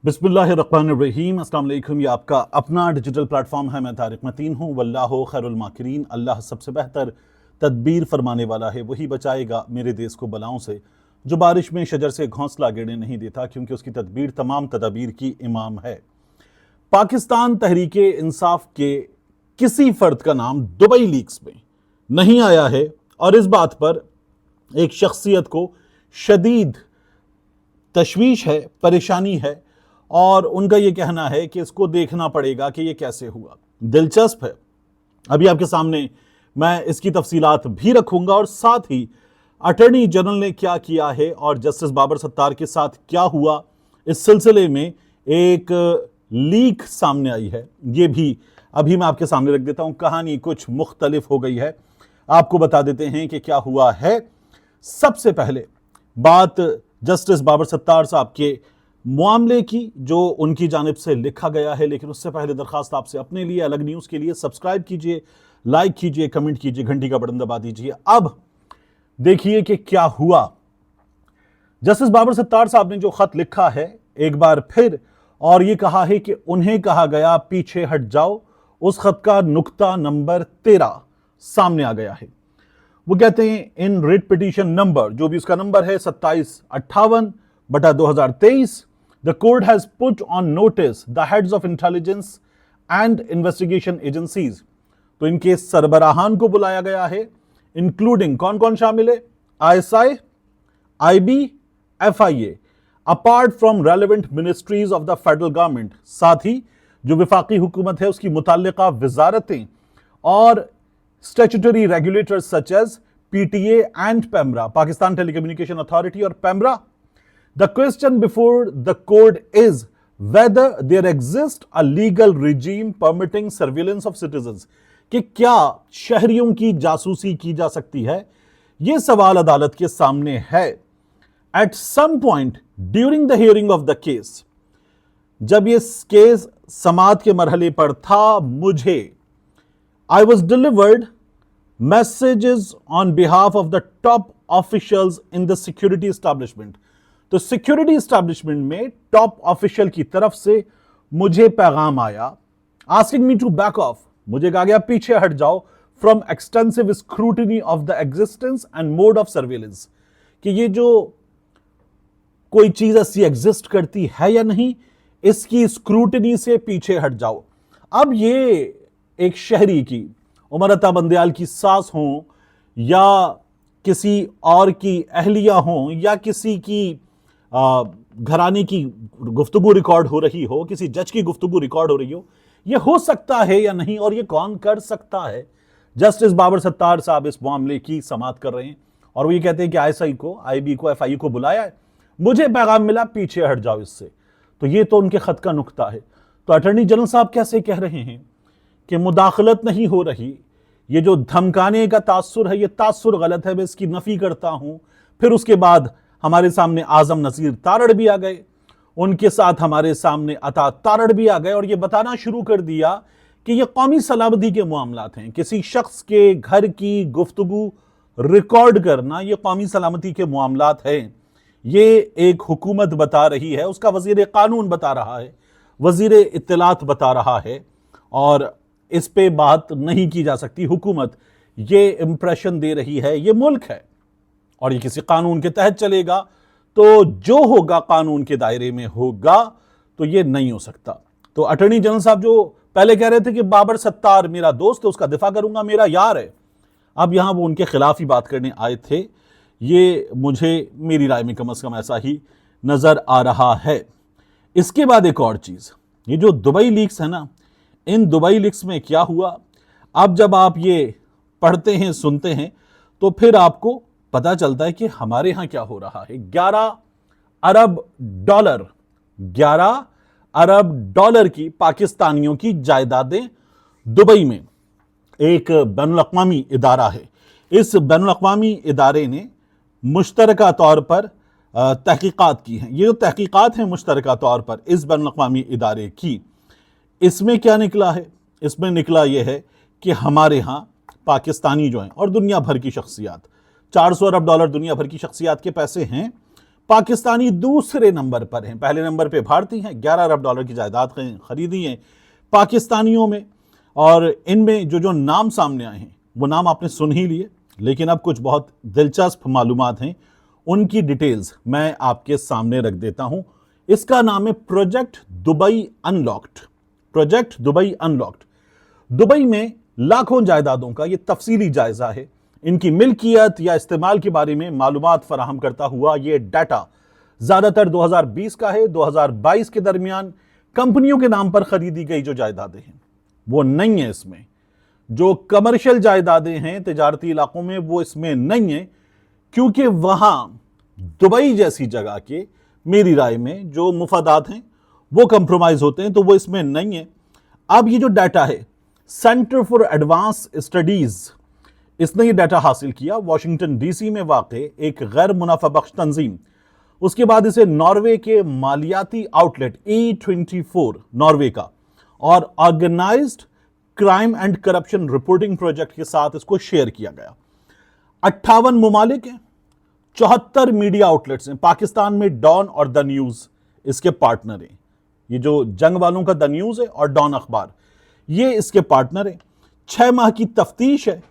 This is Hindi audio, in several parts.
बिस्मिल्लाहिर्रहमानिर्रहीम। अस्सलाम वालेकुम। ये आपका अपना डिजिटल प्लेटफॉर्म है। मैं तारिक मतीन हूँ। वल्लाहु खैरुल माकिरीन। अल्लाह सबसे बेहतर तदबीर फरमाने वाला है। वही बचाएगा मेरे देश को बलाओं से। जो बारिश में शजर से घोंसला गिरने नहीं देता, क्योंकि उसकी तदबीर तमाम तदाबीर की इमाम है। पाकिस्तान तहरीके इंसाफ के किसी फर्द का नाम दुबई लीक्स में नहीं आया है, और इस बात पर एक शख्सियत को शदीद तशवीश है, परेशानी है, और उनका यह कहना है कि इसको देखना पड़ेगा कि यह कैसे हुआ। दिलचस्प है। अभी आपके सामने मैं इसकी तफसीलात भी रखूंगा, और साथ ही अटॉर्नी जनरल ने क्या किया है और जस्टिस बाबर सत्तार के साथ क्या हुआ, इस सिलसिले में एक लीक सामने आई है। ये भी अभी मैं आपके सामने रख देता हूं। कहानी कुछ मुख्तलिफ हो गई है। आपको बता देते हैं कि क्या हुआ है। सबसे पहले बात जस्टिस बाबर सत्तार साहब के मामले की, जो उनकी जानिब से लिखा गया है। लेकिन उससे पहले दरखास्त आपसे, अपने लिए अलग न्यूज़ के लिए सब्सक्राइब कीजिए, लाइक कीजिए, कमेंट कीजिए, घंटी का बटन दबा दीजिए। अब देखिए कि क्या हुआ। जस्टिस बाबर सत्तार साहब ने जो खत लिखा है एक बार फिर, और ये कहा है कि उन्हें कहा गया पीछे हट जाओ। उस खत का नुक्ता नंबर 13 सामने आ गया है। वो कहते हैं, इन रिट पिटीशन नंबर, जो भी उसका नंबर है 2758/2023, the court has put on notice the heads of intelligence and investigation agencies. तो इनके सरबराहान को बुलाया गया है, इंक्लूडिंग कौन कौन शामिल है? ISI, IB, FIA, apart from relevant ministries of the federal government. साथ ही जो विफाकी हुकूमत है उसकी मुताल्लिका वजारतें और statutory regulators such as PTA and PEMRA, Pakistan telecommunication authority और PEMRA. The question before the court is whether there exist a legal regime permitting surveillance of citizens, कि क्या शहरियों की जासूसी की जा सकती है। यह सवाल अदालत के सामने है। At some point during the hearing of the case, जब यह केस समाअत के मरहले पर था, मुझे I was delivered messages on behalf of the top officials in the security establishment। तो सिक्योरिटी एस्टैब्लिशमेंट में टॉप ऑफिशियल की तरफ से मुझे पैगाम आया, asking me to back off, मुझे कहा गया पीछे हट जाओ, from extensive scrutiny of the existence and mode of surveillance, कि ये जो कोई चीज ऐसी एग्जिस्ट करती है या नहीं, इसकी स्क्रूटिनी से पीछे हट जाओ। अब ये एक शहरी की, उमर अता बंदयाल की सास हो, या किसी और की अहलिया हो, या किसी की घराने की गुफ्तगू रिकॉर्ड हो रही हो, किसी जज की गुफ्तगू रिकॉर्ड हो रही हो, यह हो सकता है या नहीं, और यह कौन कर सकता है। जस्टिस बाबर सत्तार साहब इस मामले की समाअत कर रहे हैं, और वो ये कहते हैं कि ISI को, IB को, FIA को बुलाया है, मुझे पैगाम मिला पीछे हट जाओ इससे। तो ये तो उनके खत का नुक्ता है। तो अटॉर्नी जनरल साहब कैसे कह रहे हैं कि मुदाखलत नहीं हो रही, ये जो धमकाने का तासुर है, ये तासुर गलत है, मैं इसकी नफी करता हूं। फिर उसके बाद हमारे सामने आजम नसीर तारड़ भी आ गए, उनके साथ हमारे सामने अता तारड़ भी आ गए, और ये बताना शुरू कर दिया कि ये कौमी सलामती के मामलात हैं। किसी शख्स के घर की गुफ्तगू रिकॉर्ड करना ये कौमी सलामती के मामलात हैं। ये एक हुकूमत बता रही है, उसका वजीर कानून बता रहा है, वजीर इत्तलात बता रहा है, और इस पे बात नहीं की जा सकती। हुकूमत ये इंप्रेशन दे रही है ये मुल्क है, और ये किसी कानून के तहत चलेगा, तो जो होगा कानून के दायरे में होगा, तो ये नहीं हो सकता। तो अटॉर्नी जनरल साहब जो पहले कह रहे थे कि बाबर सत्तार मेरा दोस्त है, उसका दिफा करूंगा, मेरा यार है, अब यहां वो उनके खिलाफ ही बात करने आए थे। ये मुझे, मेरी राय में कम से कम ऐसा ही नजर आ रहा है। इसके बाद एक और चीज, ये जो दुबई लीक्स है ना, इन दुबई लीक्स में क्या हुआ, अब जब आप ये पढ़ते हैं, सुनते हैं, तो फिर आपको पता चलता है कि हमारे यहां क्या हो रहा है। 11 अरब डॉलर की पाकिस्तानियों की जायदादें दुबई में। एक बैनुल-अक़वामी इदारा है, इस बैनुल-अक़वामी इदारे ने मुश्तरका तौर पर तहकीकात की हैं। ये जो तहकीकात हैं मुश्तरका तौर पर इस बैनुल-अक़वामी इदारे की, इसमें क्या निकला है? इसमें निकला यह है कि हमारे यहाँ पाकिस्तानी जो हैं और दुनिया भर की शख्सियात, $400 अरब दुनिया भर की शख्सियात के पैसे हैं, पाकिस्तानी दूसरे नंबर पर हैं, पहले नंबर पे भारतीय हैं, 11 अरब डॉलर की जायदाद खरीदी है पाकिस्तानियों में। और इनमें जो जो नाम सामने आए हैं वो नाम आपने सुन ही लिए, लेकिन अब कुछ बहुत दिलचस्प मालूमात हैं, उनकी डिटेल्स मैं आपके सामने रख देता हूं। इसका नाम है project Dubai unlocked. Project Dubai unlocked. Dubai में लाखों जायदादों का ये तफसीली जायजा है, इनकी मिल्कियत या इस्तेमाल के बारे में मालूमात फराहम करता हुआ ये डाटा ज्यादातर 2020 का है। 2022 के दरमियान कंपनियों के नाम पर खरीदी गई जो जायदादें हैं वो नहीं है इसमें। जो कमर्शियल जायदादें हैं तिजारती इलाकों में वो इसमें नहीं है, क्योंकि वहां दुबई जैसी जगह के मेरी राय में जो मुफादात हैं वो कंप्रोमाइज होते हैं, तो वो इसमें नहीं है। अब ये जो डाटा है, सेंटर फॉर एडवांस स्टडीज इसने ये डाटा हासिल किया, वॉशिंगटन डीसी में वाक़े एक गैर मुनाफा बख्श तंजीम। उसके बाद इसे नॉर्वे के मालियाती आउटलेट E24 नॉर्वे का और organised crime and corruption reporting project के साथ इसको शेयर किया गया। 58 मुमालिक हैं, 74 मीडिया आउटलेट्स हैं। पाकिस्तान में डॉन और द न्यूज इसके पार्टनर हैं। ये जो जंग वालों का द न्यूज है और डॉन अखबार, ये इसके पार्टनर हैं। 6 माह की तफ्तीश है,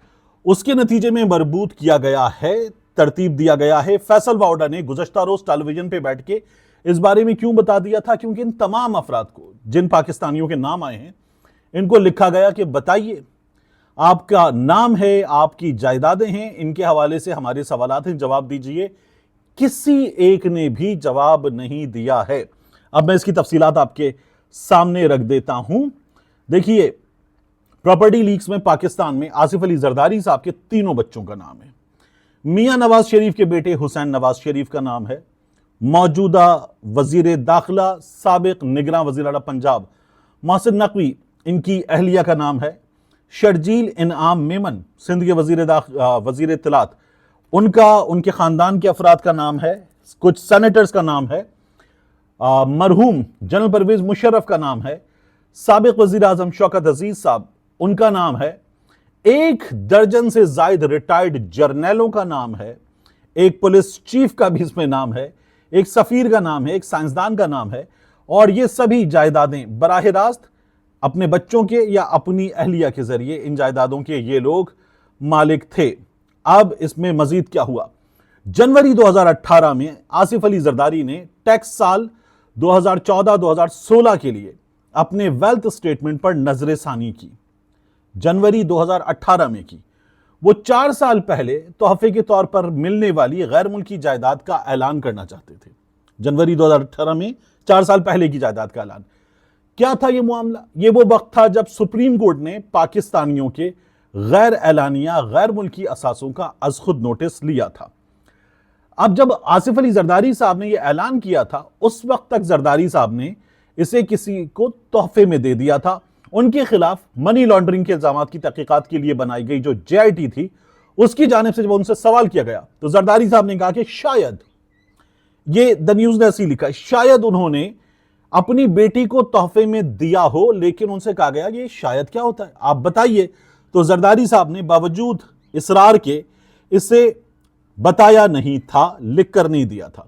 उसके नतीजे में मरबूत किया गया है, तरतीब दिया गया है। फैसल वाउडा ने गुज़श्ता रोज टेलीविजन पे बैठ के इस बारे में क्यों बता दिया था, क्योंकि इन तमाम अफराद को, जिन पाकिस्तानियों के नाम आए हैं, इनको लिखा गया कि बताइए आपका नाम है, आपकी जायदादें हैं, इनके हवाले से हमारे सवालात हैं, जवाब दीजिए। किसी एक ने भी जवाब नहीं दिया है। अब मैं इसकी तफसीलात आपके सामने रख देता हूं। देखिए, प्रॉपर्टी लीक्स में पाकिस्तान में आसिफ अली जरदारी साहब के 3 बच्चों का नाम है। मियां नवाज शरीफ के बेटे हुसैन नवाज शरीफ का नाम है। मौजूदा वजीर दाखिला साबिक निगरान वजीर आला पंजाब मोहसिन नकवी, इनकी अहलिया का नाम है। शर्जील इनाम मेमन सिंध के वजीर इत्तलात, उनके खानदान के अफराद का नाम है। कुछ सेनेटर्स का नाम है। मरहूम जनरल परवेज मुशर्रफ का नाम है। साबिक वजीर आजम शौकत अजीज साहब, उनका नाम है। 1 दर्जन से जायद रिटायर्ड जर्नैलों का नाम है। एक पुलिस चीफ का भी इसमें नाम है। एक सफीर का नाम है। एक साइंसदान का नाम है। और ये सभी जायदादें बराह रास्त अपने बच्चों के या अपनी अहलिया के जरिए इन जायदादों के ये लोग मालिक थे। अब इसमें मजीद क्या हुआ, जनवरी 2018 में आसिफ अली जरदारी ने टैक्स साल 2014-2016 के लिए अपने वेल्थ स्टेटमेंट पर नजरसानी की। जनवरी 2018 में की। वो 4 साल पहले तोहफे के तौर पर मिलने वाली गैर मुल्की जायदाद का ऐलान करना चाहते थे। जनवरी 2018 में 4 साल पहले की जायदाद का ऐलान। क्या था ये मामला? ये वो वक्त था जब सुप्रीम कोर्ट ने पाकिस्तानियों के गैर एलानिया गैर मुल्की असासों का अज खुद नोटिस लिया था। अब जब आसिफ अली जरदारी साहब ने यह ऐलान किया था, उस वक्त तक जरदारी साहब ने इसे किसी को तोहफे में दे दिया था। उनके खिलाफ मनी लॉन्ड्रिंग के इल्जामात की तहकीकात के लिए बनाई गई जो JIT थी, उसकी जानिब से जब उनसे सवाल किया गया तो जरदारी साहब ने कहा कि शायद, ये द न्यूज ने ऐसी लिखा, शायद उन्होंने अपनी बेटी को तोहफे में दिया हो, लेकिन उनसे कहा गया ये शायद क्या होता है, आप बताइए। तो जरदारी साहब ने बावजूद इसरार के इसे बताया नहीं था, लिख कर नहीं दिया था।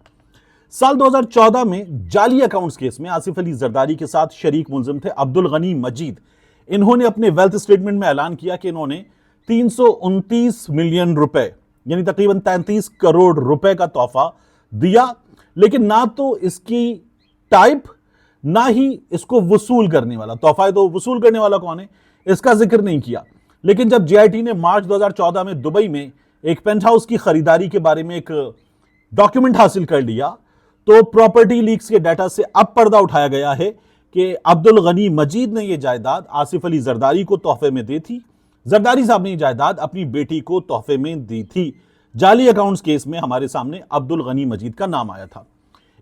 साल 2014 में जाली अकाउंट्स केस में आसिफ अली जरदारी के साथ शरीक मुलजिम थे अब्दुल गनी मजीद। इन्होंने अपने वेल्थ स्टेटमेंट में ऐलान किया कि इन्होंने 329 मिलियन रुपए यानी तकरीबन 33 करोड़ रुपए का तोहफा दिया, लेकिन ना तो इसकी टाइप ना ही इसको वसूल करने वाला, तोहफा तो वसूल करने वाला कौन है इसका जिक्र नहीं किया। लेकिन जब JIT ने मार्च 2014 में दुबई में एक पेंट हाउस की खरीदारी के बारे में एक डॉक्यूमेंट हासिल कर लिया, तो प्रॉपर्टी लीक्स के डाटा से अब पर्दा उठाया गया है कि अब्दुल गनी मजीद ने यह जायदाद आसिफ अली जरदारी को तोहफे में दी थी। जरदारी साहब ने यह जायदाद अपनी बेटी को तोहफे में दी थी। जाली अकाउंट्स केस में हमारे सामने अब्दुल गनी मजीद का नाम आया था।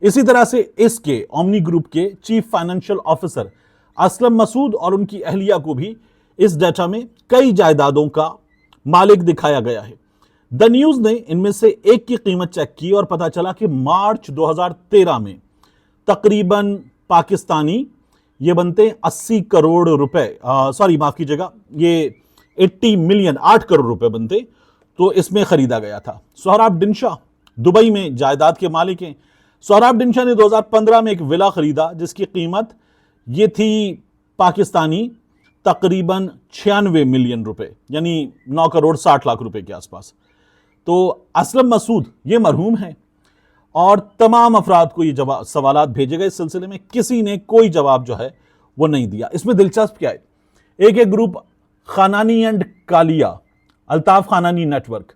इसी तरह से इसके ओमनी ग्रुप के chief financial officer Aslam Masood और उनकी अहलिया को भी इस डाटा में कई जायदादों का मालिक दिखाया गया है। द न्यूज ने इनमें से एक की कीमत चेक की और पता चला कि मार्च 2013 में तकरीबन पाकिस्तानी ये बनते 80 करोड़ रुपए, सॉरी माफ कीजिएगा, ये 80 मिलियन 8 करोड़ रुपए बनते, तो इसमें खरीदा गया था। सोहराब डिनशा दुबई में जायदाद के मालिक हैं। सोहराब डिंशा ने 2015 में एक विला खरीदा जिसकी कीमत ये थी पाकिस्तानी तकरीबन 96 मिलियन रुपए, यानी 9 करोड़ 60 लाख रुपए के आसपास। तो असलम मसूद ये मरहूम है और तमाम अफराद को ये जवाब सवालात भेजे गए इस सिलसिले में, किसी ने कोई जवाब जो है वो नहीं दिया। इसमें दिलचस्प क्या है, एक group Khanani and Kalia, Altaf Khanani network,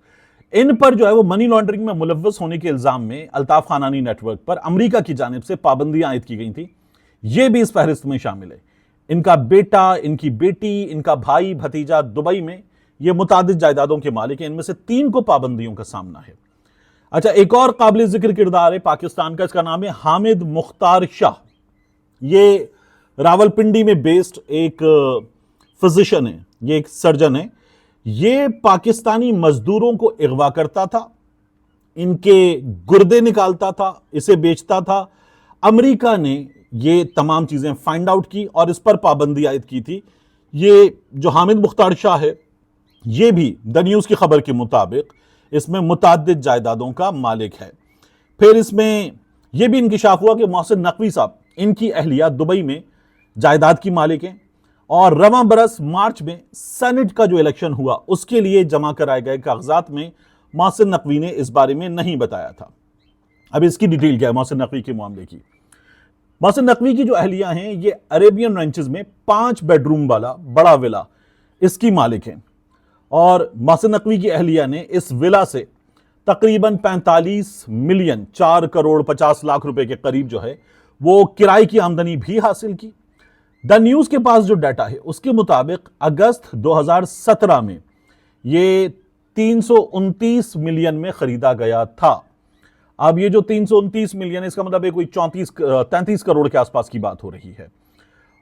इन पर जो है वो मनी लॉन्ड्रिंग में मुलव्वस होने के इल्जाम में अल्ताफ खानानी नेटवर्क पर अमेरिका की जानिब से पाबंदियां आयद की गई थी। ये भी इस फहरिस्त में शामिल है। इनका बेटा, इनकी बेटी, इनका भाई, भतीजा दुबई में ये मुतादिद जायदादों के मालिक हैं। इनमें से 3 को पाबंदियों का सामना है। अच्छा, एक और काबिल जिक्र किरदार है पाकिस्तान का, इसका नाम है हामिद मुख्तार शाह। ये रावलपिंडी में बेस्ड एक फिजिशियन है, ये एक सर्जन है। ये पाकिस्तानी मजदूरों को अगवा करता था, इनके गुर्दे निकालता था, इसे बेचता था। अमेरिका ने ये तमाम चीजें फाइंड आउट की और इस पर पाबंदी आयद की थी। ये जो हामिद मुख्तार शाह है, ये भी द न्यूज़ की खबर के मुताबिक इसमें मुताद्दिद जायदादों का मालिक है। फिर इसमें यह भी इंकिशाफ हुआ कि मोहसिन नकवी साहब, इनकी अहलिया दुबई में जायदाद की मालिक हैं और रवां बरस मार्च में सेनेट का जो इलेक्शन हुआ उसके लिए जमा कराए गए कागजात में मोहसिन नकवी ने इस बारे में नहीं बताया था। अब इसकी डिटेल क्या है मोहसिन नकवी के मामले की। मोहसिन नकवी की जो अहलिया हैं, ये अरेबियन रेंचेस में 5 बेडरूम वाला बड़ा विला इसकी मालिक हैं और मोहसिन नकवी की अहलिया ने इस विला से तकरीबन 45 मिलियन 4 करोड़ 50 लाख रुपए के करीब जो है वो किराए की आमदनी भी हासिल की। द न्यूज़ के पास जो डाटा है उसके मुताबिक अगस्त 2017 में ये 329 मिलियन में खरीदा गया था। अब ये जो 329 मिलियन है, इसका मतलब है कोई 33 करोड़ के आसपास की बात हो रही है।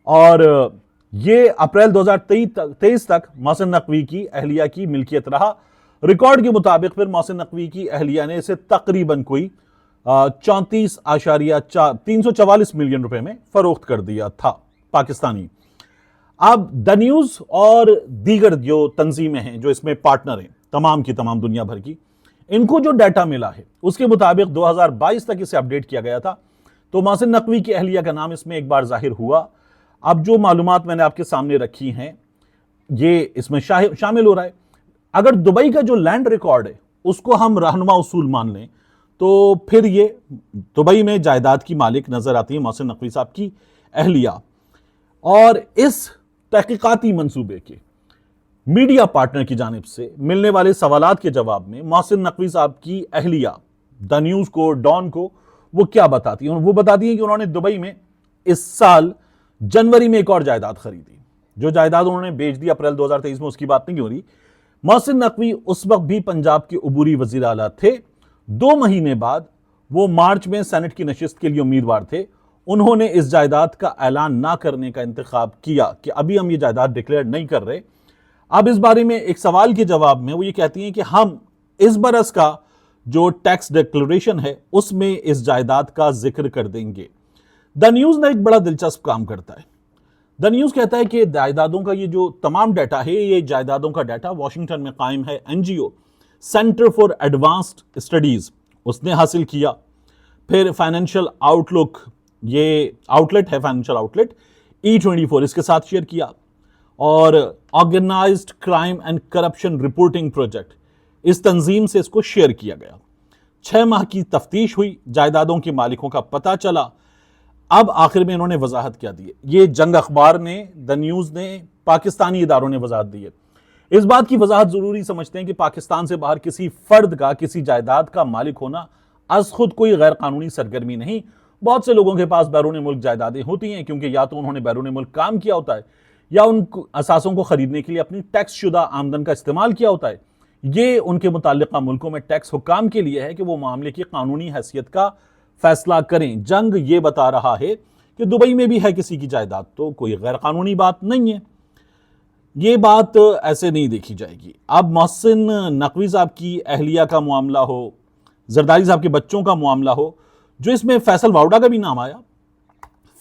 और ये अप्रैल 2023 तक मोहसिन नकवी की अहलिया की मिल्कियत रहा। रिकॉर्ड के मुताबिक फिर मोहसिन नकवी की अहलिया ने इसे तकरीबन कोई 344 मिलियन रुपए में फरोख्त कर दिया था पाकिस्तानी। अब द न्यूज़ और दीगर जो तंजीमें हैं जो इसमें पार्टनर हैं तमाम की तमाम दुनिया भर की, इनको जो डाटा मिला है उसके मुताबिक 2022 तक इसे अपडेट किया गया था। तो मोहसिन नकवी की अहलिया का नाम इसमें एक बार जाहिर हुआ। अब जो मालूमात मैंने आपके सामने रखी हैं ये इसमें शामिल हो रहा है। अगर दुबई का जो लैंड रिकॉर्ड है उसको हम रहनुमा उसूल मान लें तो फिर ये दुबई में जायदाद की मालिक नजर आती है मोहसिन नकवी साहब की अहलिया। और इस तहकीकाती मंसूबे के मीडिया पार्टनर की जानिब से मिलने वाले सवालात के जवाब में मोहसिन नकवी साहब की अहलिया द न्यूज़ को, डॉन को, वो क्या बताती है? वो बताती है कि उन्होंने दुबई में इस साल जनवरी में एक और जायदाद खरीदी। जो जायदाद उन्होंने बेच दी अप्रैल 2023 में, उसकी बात नहीं हो रही। मोहसिन नकवी उस वक्त भी पंजाब के उबूरी वजीर आला थे। 2 महीने बाद वो मार्च में सेनेट की नशिस्त के लिए उम्मीदवार थे। उन्होंने इस जायदाद का ऐलान ना करने का इंतखाब किया कि अभी हम ये जायदाद डिक्लेयर नहीं कर रहे। अब इस बारे में एक सवाल के जवाब में वो ये कहती हैं कि हम इस बरस का जो टैक्स डिक्लेरेशन है उसमें इस जायदाद का जिक्र कर देंगे। द न्यूज़ ने एक बड़ा दिलचस्प काम करता है। द न्यूज़ कहता है कि जायदादों का ये जो तमाम डाटा है, ये जायदादों का डाटा वाशिंगटन में कायम है NGO centre for advanced studies, उसने हासिल किया। फिर फाइनेंशियल आउटलुक, ये आउटलेट है फाइनेंशियल आउटलेट E24, इसके साथ शेयर किया। और organised crime and corruption reporting project, इस तंजीम से इसको शेयर किया गया। 6 माह की तफ्तीश हुई, जायदादों के मालिकों का पता चला। अब आखिर में इन्होंने वजाहत क्या दी है? ये जंग अखबार ने, द न्यूज़ ने, पाकिस्तानी इदारों ने वजाहत दी है। इस बात की वजाहत जरूरी समझते हैं कि पाकिस्तान से बाहर किसी फर्द का किसी जायदाद का मालिक होना अज खुद कोई गैर कानूनी सरगर्मी नहीं। बहुत से लोगों के पास बैरून मुल्क जायदादें होती हैं क्योंकि या तो उन्होंने बैरून मुल्क काम किया होता है या उन असासों को खरीदने के लिए अपनी टैक्स शुदा आमदन का इस्तेमाल किया होता है। ये उनके मुताल्लिका मुल्कों में टैक्स हुक्काम के लिए है कि वो मामले की कानूनी हैसियत का फैसला करें। जंग ये बता रहा है कि दुबई में भी है किसी की जायदाद तो कोई गैर कानूनी बात नहीं है। ये बात ऐसे नहीं देखी जाएगी। अब मोहसिन नकवी साहब की अहलिया का मामला हो, जरदारी साहब के बच्चों का मामला हो, जो इसमें फैसल वाउडा का भी नाम आया।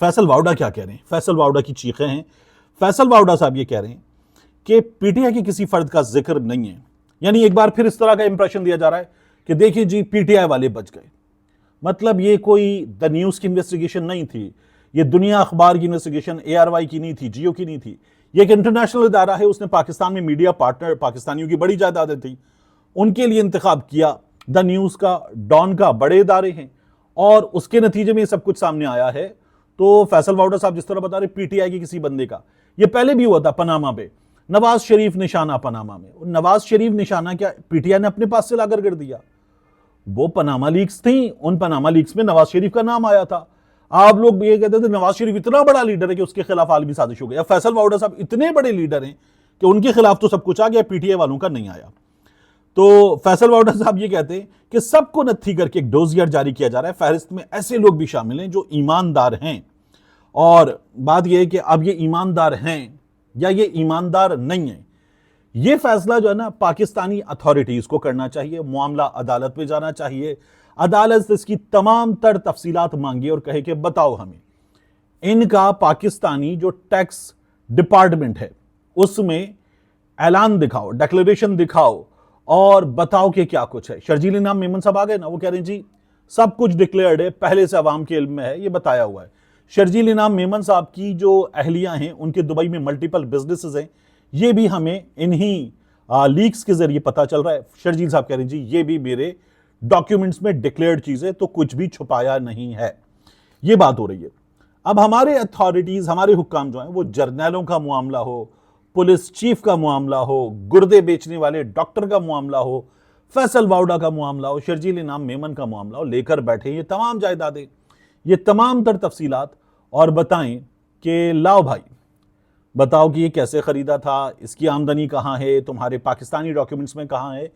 फैसल वाउडा क्या कह रहे हैं? फैसल वाउडा की चीखें हैं। फैसल वाउडा साहब ये कह रहे हैं कि पीटीआई के किसी फर्द का जिक्र नहीं है। यानी एक बार फिर इस तरह का इंप्रेशन दिया जा रहा है कि देखिए जी पीटीआई वाले बच गए। मतलब ये कोई द न्यूज की इन्वेस्टिगेशन नहीं थी, ये दुनिया अखबार की इन्वेस्टिगेशन ARY की नहीं थी, जियो की नहीं थी। ये एक इंटरनेशनल इदारा है, उसने पाकिस्तान में मीडिया पार्टनर, पाकिस्तानियों की बड़ी जायदादें थी, उनके लिए इंतखाब किया। द न्यूज का, डॉन का बड़े इदारे हैं, और उसके नतीजे में सब कुछ सामने आया है। तो फैसल वाउडा साहब जिस तरह बता रहे PTI की किसी बंदे का, ये पहले भी हुआ था पनामा पे, नवाज शरीफ निशाना पनामा में। नवाज शरीफ निशाना क्या PTI ने अपने पास से लाकर कर दिया? वो पनामा लीक्स थी, उन पनामा लीक्स में नवाज शरीफ का नाम आया था। आप लोग ये कहते थे नवाज शरीफ इतना बड़ा लीडर है कि उसके खिलाफ आलमी साजिश हो गई। फैसल वाउडा साहब इतने बड़े लीडर हैं कि उनके खिलाफ तो सब कुछ आ गया, PTI वालों का नहीं आया। तो फैसल वाउडा साहब ये कहते हैं कि सबको नत्थी करके एक डोजियर जारी किया जा रहा है। फहरिस्त में ऐसे लोग भी शामिल हैं जो ईमानदार हैं, और बात यह है कि अब ये ईमानदार हैं या ये ईमानदार नहीं है, ये फैसला जो है ना पाकिस्तानी अथॉरिटीज को करना चाहिए। मामला अदालत में जाना चाहिए, अदालत से इसकी तमाम तर तफसीलात मांगे और कहे कि बताओ हमें, इनका पाकिस्तानी जो टैक्स डिपार्टमेंट है उसमें ऐलान दिखाओ, डिक्लेरेशन दिखाओ, और बताओ कि क्या कुछ है। शर्जील इनाम मेमन साहब आ गए ना, वो कह रहे हैं जी सब कुछ डिक्लेयर्ड है, पहले से अवाम के इल्म में है, ये बताया हुआ है। शर्जील इनाम मेमन साहब की जो अहलियां हैं, उनके दुबई में मल्टीपल बिजनेसेस हैं, ये भी हमें इन्हीं लीक्स के जरिए पता चल रहा है। शर्जील साहब कह रहे हैं जी ये भी मेरे डॉक्यूमेंट्स में डिक्लेयर्ड चीजें, तो कुछ भी छुपाया नहीं है, ये बात हो रही है। अब हमारे अथॉरिटीज, हमारे हुक्काम जो हैं, वो जर्नैलों का मामला हो, पुलिस चीफ का मामला हो, गुर्दे बेचने वाले डॉक्टर का मामला हो, फैसल वाउडा का मामला हो, शर्जील इनाम मेमन का मामला हो, लेकर बैठे ये तमाम जायदादें, ये तमाम तर तफसीलात, और बताएं कि लाओ भाई बताओ कि ये कैसे खरीदा था, इसकी आमदनी कहाँ है, तुम्हारे पाकिस्तानी डॉक्यूमेंट्स में कहाँ है,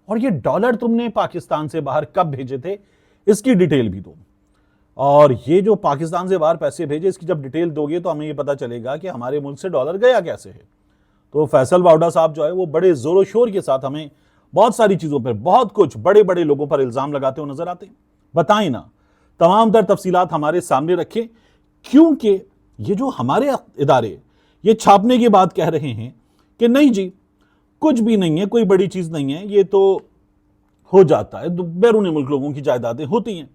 और ये डॉलर तुमने पाकिस्तान से बाहर कब भेजे थे, इसकी डिटेल भी दो। और ये जो पाकिस्तान से बाहर पैसे भेजे, इसकी जब डिटेल दोगे तो हमें ये पता चलेगा कि हमारे मुल्क से डॉलर गया कैसे है। तो फैसल वाउडा साहब जो है वो बड़े जोरों शोर के साथ हमें बहुत सारी चीज़ों पर, बहुत कुछ बड़े बड़े लोगों पर इल्ज़ाम लगाते हुए नजर आते हैं। बताएं ना, तमाम तर तफसीलात हमारे सामने रखें, क्योंकि ये जो हमारे इदारे ये छापने के बाद कह रहे हैं कि नहीं जी कुछ भी नहीं है, कोई बड़ी चीज़ नहीं है, ये तो हो जाता है, बैरून मुल्क लोगों की जायदादें होती हैं।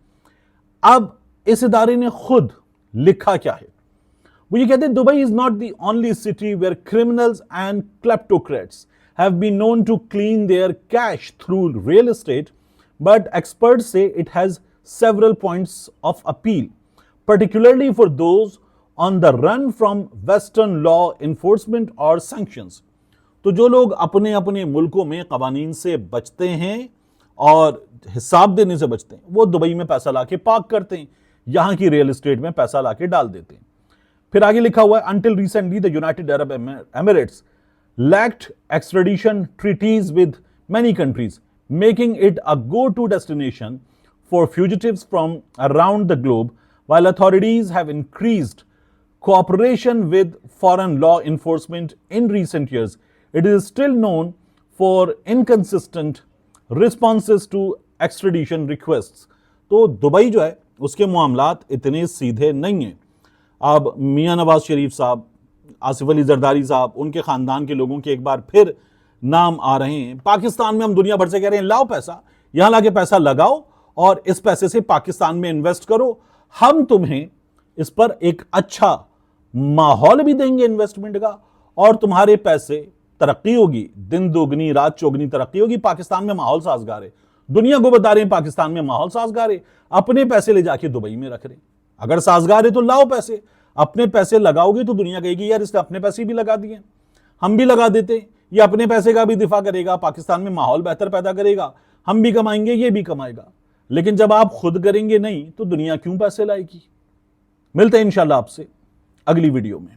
अब इस इदारे ने खुद लिखा क्या है, वो ये कहते हैं Dubai is not the only city where criminals and kleptocrats have been known to clean their cash through real estate, but experts say it has several points of appeal, particularly for those on the run from Western law enforcement or sanctions। तो जो लोग अपने अपने मुल्कों में कवानीन से बचते हैं और हिसाब देने से बचते हैं, वो दुबई में पैसा लाके पार्क करते हैं, यहां की रियल एस्टेट में पैसा लाके डाल देते हैं। फिर आगे लिखा हुआ है until recently the United Arab Emirates lacked extradition treaties with many countries, making it a go-to destination for fugitives from around the globe, while authorities have increased cooperation with foreign law enforcement in recent years. It is still known for inconsistent responses to extradition requests। तो दुबई जो है उसके मामलात इतने सीधे नहीं हैं। अब मियां नवाज शरीफ साहब, आसिफ अली जरदारी साहब, उनके खानदान के लोगों के एक बार फिर नाम आ रहे हैं। पाकिस्तान में हम दुनिया भर से कह रहे हैं लाओ पैसा, यहां लाके पैसा लगाओ और इस पैसे से पाकिस्तान में इन्वेस्ट करो, हम तुम्हें इस पर एक अच्छा माहौल भी देंगे इन्वेस्टमेंट का, और तुम्हारे पैसे तरक्की होगी, दिन दोगुनी रात चौगुनी तरक्की होगी। पाकिस्तान में माहौल साजगार है, दुनिया को बता रहे हैं पाकिस्तान में माहौल साजगार है, अपने पैसे ले जाके दुबई में रख रहे हैं। अगर साजगार है तो लाओ पैसे, अपने पैसे लगाओगे तो दुनिया कहेगी यार इसने अपने पैसे भी लगा दिए, हम भी लगा देते। ये अपने पैसे का भी दिफा करेगा, पाकिस्तान में माहौल बेहतर पैदा करेगा, हम भी कमाएंगे, ये भी कमाएगा। लेकिन जब आप खुद करेंगे नहीं तो दुनिया क्यों पैसे लाएगी। मिलते हैं इंशाल्लाह आपसे अगली वीडियो में।